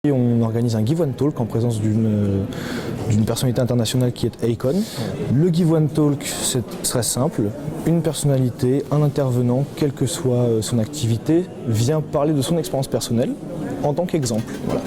On organise un Give One Talk en présence d'une personnalité internationale qui est Akon. Le Give One Talk, c'est très simple. Une personnalité, un intervenant, quelle que soit son activité, vient parler de son expérience personnelle en tant qu'exemple. Voilà.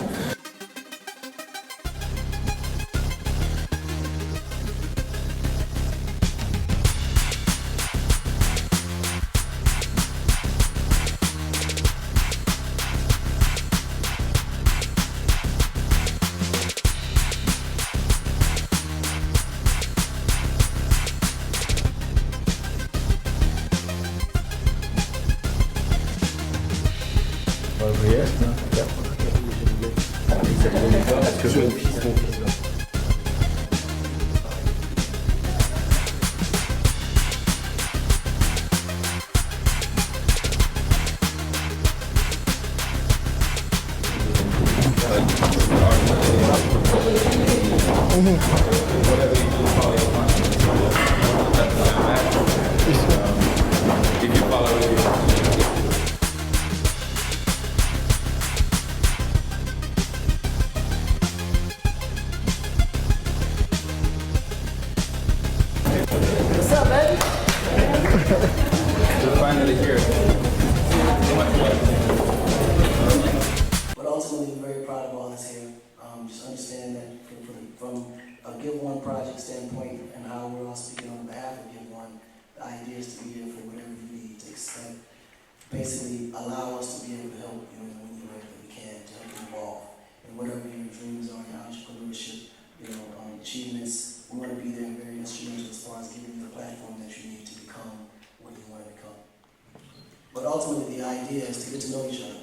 But ultimately, we're very proud of all this here. Just understand that from a Give One project standpoint and how we're all speaking on behalf of Give One, the idea is to be here for whatever you need to expect. Basically, allow us to be able to help you in any way that we can to help you evolve. And whatever your dreams are, your entrepreneurship, achievements, we want to be there and very instrumental as far as giving you the platform that you need to become what you want to become. But ultimately, the idea is to get to know each other.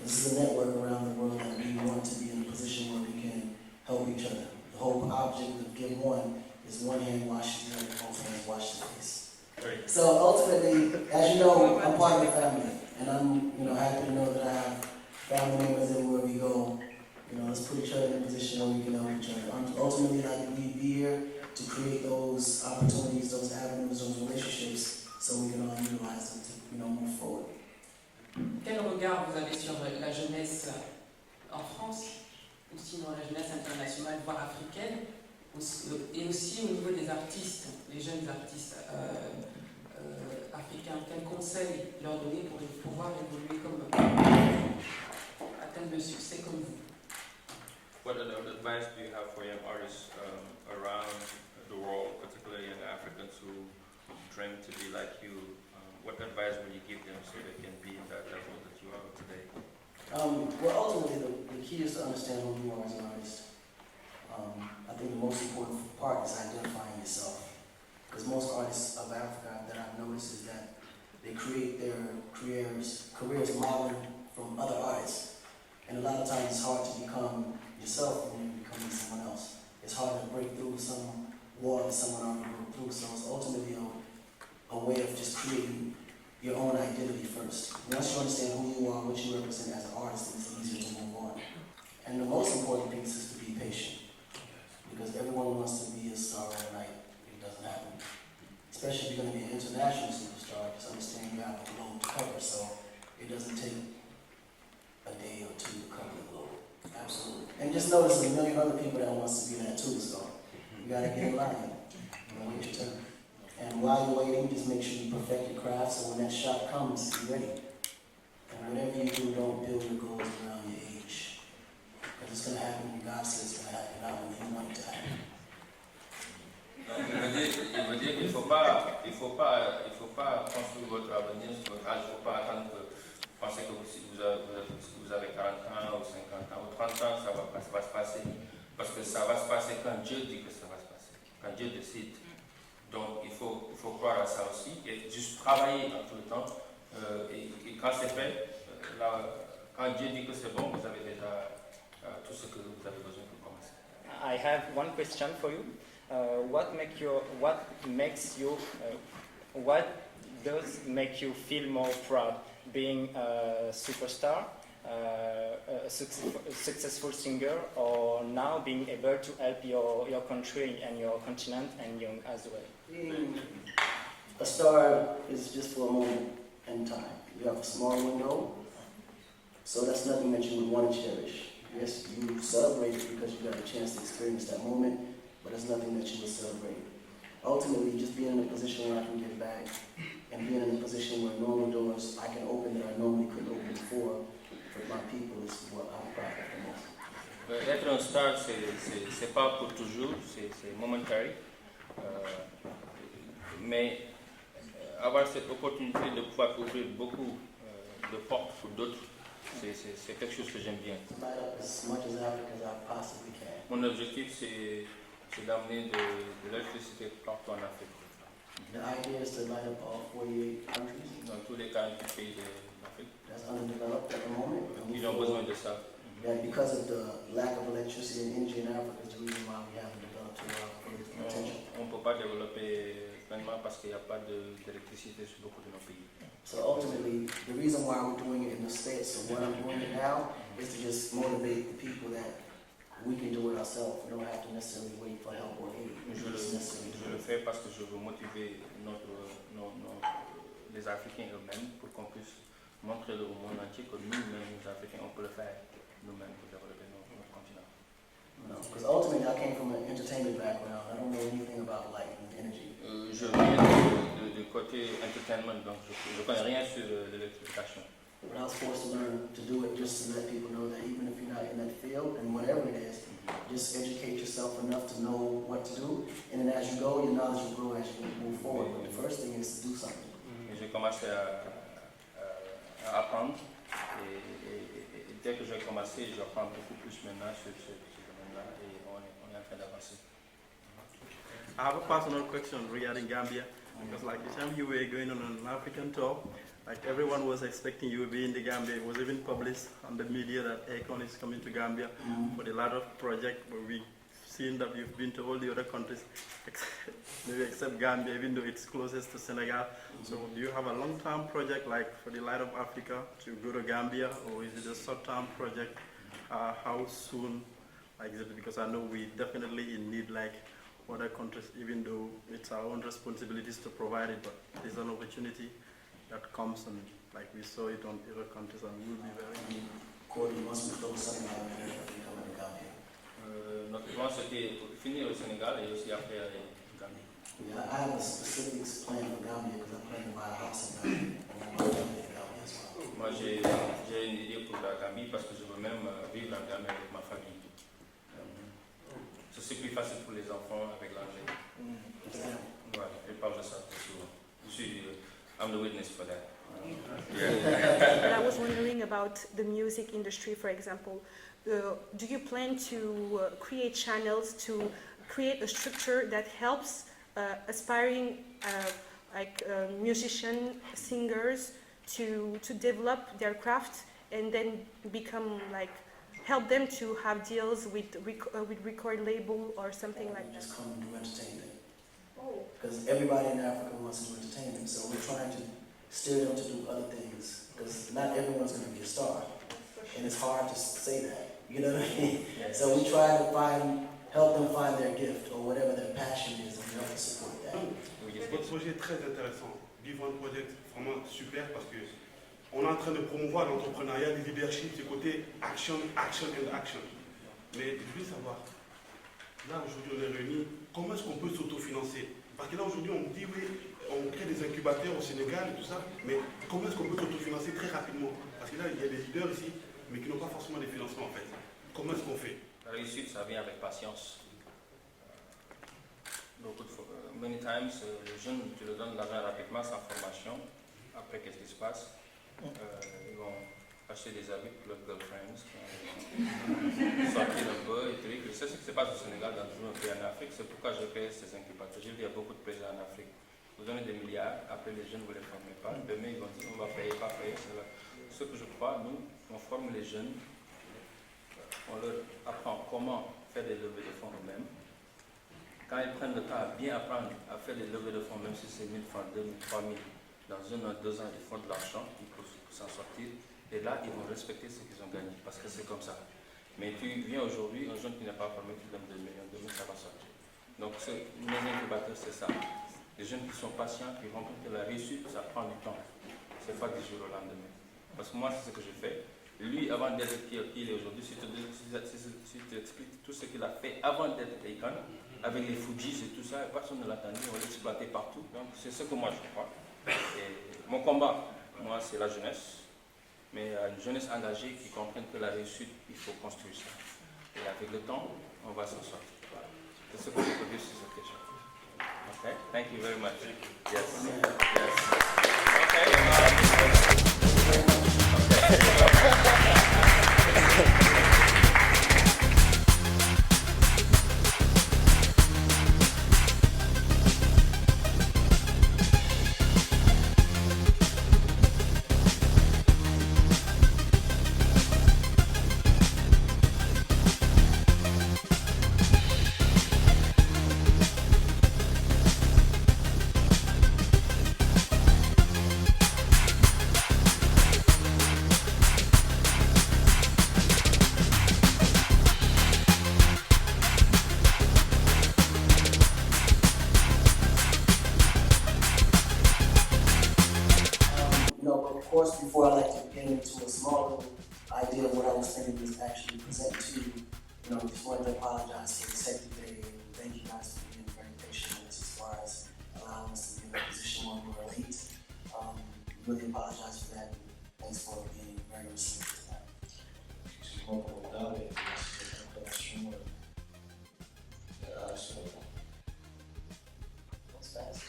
This is a network around the world that we want to be in a position where we can help each other. The whole object of Give One is one hand washes the other, both hands wash the face. Right. So ultimately, as you know, I'm part of the family, and I'm happy to know that I have family members everywhere we go. Let's put each other in a position where we can help each other. Ultimately, like we be here to create those opportunities, those avenues, those relationships, so we can all utilize them to move forward. Quel regard vous avez sur la jeunesse en France, ou sinon la jeunesse internationale, voire africaine, et aussi au niveau des artistes, les jeunes artistes africains? Quel conseil leur donner pour pouvoir évoluer comme atteindre le succès comme vous? What advice do you have for young artists around the world, particularly young Africans who dream to be like you? What advice will you give them so they can be in that level that you are today? Well, ultimately, the key is to understand who you are as an artist. I think the most important part is identifying yourself. Because most artists of Africa that I've noticed is that they create their careers modeling from other artists. And a lot of times it's hard to become yourself when you're becoming someone else. It's hard to break through some wall that someone already broke through. So it's ultimately a way of just creating your own identity first. Once you understand who you are, what you represent as an artist, it's easier to move on. And the most important piece is to be patient. Because everyone wants to be a star overnight. It doesn't happen. Especially if you're going to be an international superstar, just understand you have a globe to cover, so it doesn't take a day or two to cover the globe. Absolutely. And just know there's a million other people that wants to be that too, so you got to get in line. Wait your turn. And while you're waiting, just make sure you perfect your craft so when that shot comes, you're ready. And whatever you do, don't build your goals around your age. Because it's going to happen when God says it's going to happen, not when you want it to happen. Il veut dire qu'il ne faut pas construire votre avenir sur votre âge. Il ne faut pas attendre que penser que vous avez 40 ans ou 50 ans ou 30 ans, ça va se passer. Parce que ça va se passer quand Dieu dit que ça va se passer, quand Dieu décide. Donc il faut croire à ça aussi et juste travailler en tout le temps. Et quand c'est fait, quand Dieu dit que c'est bon, vous avez déjà tout ce que vous avez besoin pour commencer. I have one question for you. What does make you feel more proud? Being a superstar, a successful singer, or now being able to help your country and your continent and young as well? Being a star is just for a moment in time. You have a small window, so that's nothing that you would want to cherish. Yes, you celebrate it because you got a chance to experience that moment, but it's nothing that you would celebrate. Ultimately, just being in a position where I can give back and being in a position where normal doors I can open that I normally couldn't open before for my people is what I'm proud of the most. Être un star, c'est pas pour toujours, c'est momentary. Mais avoir cette opportunité de pouvoir ouvrir beaucoup de portes pour d'autres, c'est quelque chose que j'aime bien. Light up as much as Africa as I possibly can. Mon objectif, c'est d'amener de l'électricité partout en Afrique. The idea is to light up all 48 countries Dans tous les 48 pays d'Afrique. that's underdeveloped at the moment. And we Ils ont feel besoin de ça. that because of the lack of electricity in India and Africa is the reason why we haven't developed to our full potential. On ne peut pas développer pleinement parce qu'il n'y a pas d'électricité sur beaucoup de nos pays. So ultimately, the reason why we're doing it in the States, so what I'm doing it now, is to just motivate the people that we can do it ourselves. We don't have to necessarily wait for help or aid. We Je just necessarily do le it. fais parce que je veux motiver les Africains eux-mêmes pour qu'on puisse montrer au monde entier que nous-mêmes, les Africains, on peut le faire nous-mêmes pour développer notre continent. Because ultimately, I came from an entertainment background. I don't know anything about light and energy. Je viens du côté entertainment, donc je ne connais rien sur l'électrification. But I was forced to learn to do it just to let people know that even if you're not in that field, and whatever it is, just educate yourself enough to know what to do. And then as you go, your knowledge will grow as you move forward. But the first thing is to do something. Et j'ai commencé à apprendre et dès que j'ai commencé, j'apprends beaucoup plus maintenant sur ce domaine-là et on est en train d'avancer. I have a personal question regarding Gambia, because like the time you were going on an African tour, like everyone was expecting you to be in the Gambia. It was even published on the media that Akon is coming to Gambia for the lot of project, but we've seen that you've been to all the other countries, maybe except Gambia, even though it's closest to Senegal. So do you have a long-term project like for the Light of Africa to go to Gambia, or is it a short-term project? How soon, like, is it? Because I know we definitely need like other countries, even though it's our own responsibilities to provide it, but there's an opportunity that comes, and like we saw it on other countries, and we'll be very. Corey, once we close something out, we're coming to Gambia. Notre plan c'était pour finir au Sénégal et aussi après Gambie. Yeah, I have a specific plan for Gambia because I'm planning to buy a house in Gambia. And I want to live in Gambia as well. Moi j'ai une idée pour la Gambie parce que je veux même vivre en Gambie avec ma famille. C'est plus facile pour les enfants avec l'anglais. Ouais, je parle de ça très souvent. I'm the witness for that. But I was wondering about the music industry, for example. Do you plan to create channels to create a structure that helps aspiring musicians, singers to develop their craft and then become like help them to have deals with record label or something like that? Just come and do entertainment. Because everybody in Africa wants to do entertainment, so we're trying to steer them to do other things. Because not everyone's going to be a star, and it's hard to say that. You know what I mean? So we try to help them find their gift or whatever their passion is, and we help to support that. Votre projet est très intéressant. Vivre un projet vraiment super parce que on est en train de promouvoir l'entrepreneuriat, le leadership, ce côté action, action and action. Mais je veux savoir, là aujourd'hui on est réunis, comment est-ce qu'on peut s'autofinancer? Parce que là aujourd'hui on dit oui, on crée des incubateurs au Sénégal et tout ça, mais comment est-ce qu'on peut s'autofinancer très rapidement? Parce que là il y a des leaders ici, mais qui n'ont pas forcément des financements en fait. Comment est-ce qu'on fait? La réussite, ça vient avec patience. Many times, les jeunes, tu leur donnes l'argent rapidement sans formation. Après, qu'est-ce qui se passe? Ils vont acheter des habits pour leurs girlfriends, sortir un peu et trucs. Je sais ce qui se passe au Sénégal, dans toujours un pays en Afrique. C'est pourquoi je crée ces incubateurs. J'ai vu qu'il y a beaucoup de pays en Afrique. Vous donnez des milliards, après les jeunes, vous ne les formez pas. Demain, ils vont dire on va payer, pas payer. Ce que je crois, nous, on forme les jeunes, on leur apprend comment faire des levées de fonds eux-mêmes. Quand ils prennent le temps à bien apprendre à faire des levées de fonds, même si c'est 1000 francs, 2000, 3000, dans 1 an, 2 ans, ils font de l'argent, ils peuvent s'en sortir. Et là, ils vont respecter ce qu'ils ont gagné, parce que c'est comme ça. Mais tu viens aujourd'hui, un jeune qui n'est pas formé, tu donnes 2 millions, 2000, ça va sortir. Donc, mes incubateurs, c'est ça. Les jeunes qui sont patients, qui rencontrent la réussite, ça prend du temps. C'est pas du jour au lendemain. Parce que moi, c'est ce que je fais. Lui, avant d'être qui il est aujourd'hui, si tu expliques tout ce qu'il a fait avant d'être Akon, avec les Fujis et tout ça, personne ne l'attendait, on l'exploitait partout. Donc c'est ce que moi je crois. Et mon combat, moi, c'est la jeunesse, mais une jeunesse engagée qui comprenne que la réussite, il faut construire ça. Et avec le temps, on va s'en sortir. C'est ce que je peux dire sur cette question. Okay, thank you very much. Yes. Of course, before I like to get into a small little idea of what I was thinking was actually present to you, just wanted to apologize for the hectic day and thank you guys for being very patient with us as far as allowing us to be in a position when we were late. Really apologize for that. Thanks for being very receptive to that. Excuse-moi pour le retard et merci de votre intervention à ce moment. That's fast.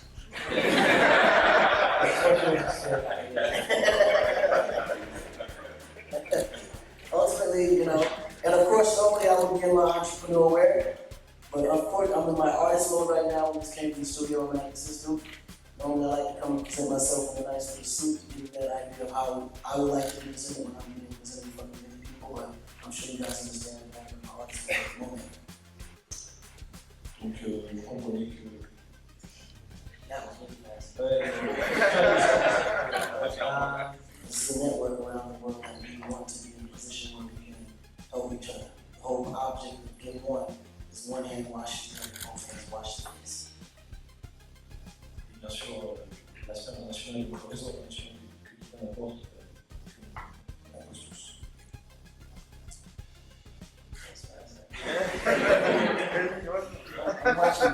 Ultimately, and of course, normally I would begin my entrepreneur way, but of course, I'm in my artist mode right now. We just came from the studio and the system. Normally, I like to come and present myself in a nice little suit to give that idea of how I would like to be presented when I'm being presented in front of many people, but I'm sure you guys understand that I'm an artist at the moment. Donc, vous comprenez que. That was really fast. Ouais. This is a network around the world that we want to be in a position where we can help each other. The whole object of Get One is one hand washes the other, both hands wash the face. Bien sûr, l'aspect international et le réseau international que l'on apporte, on pose tous. I'm watching.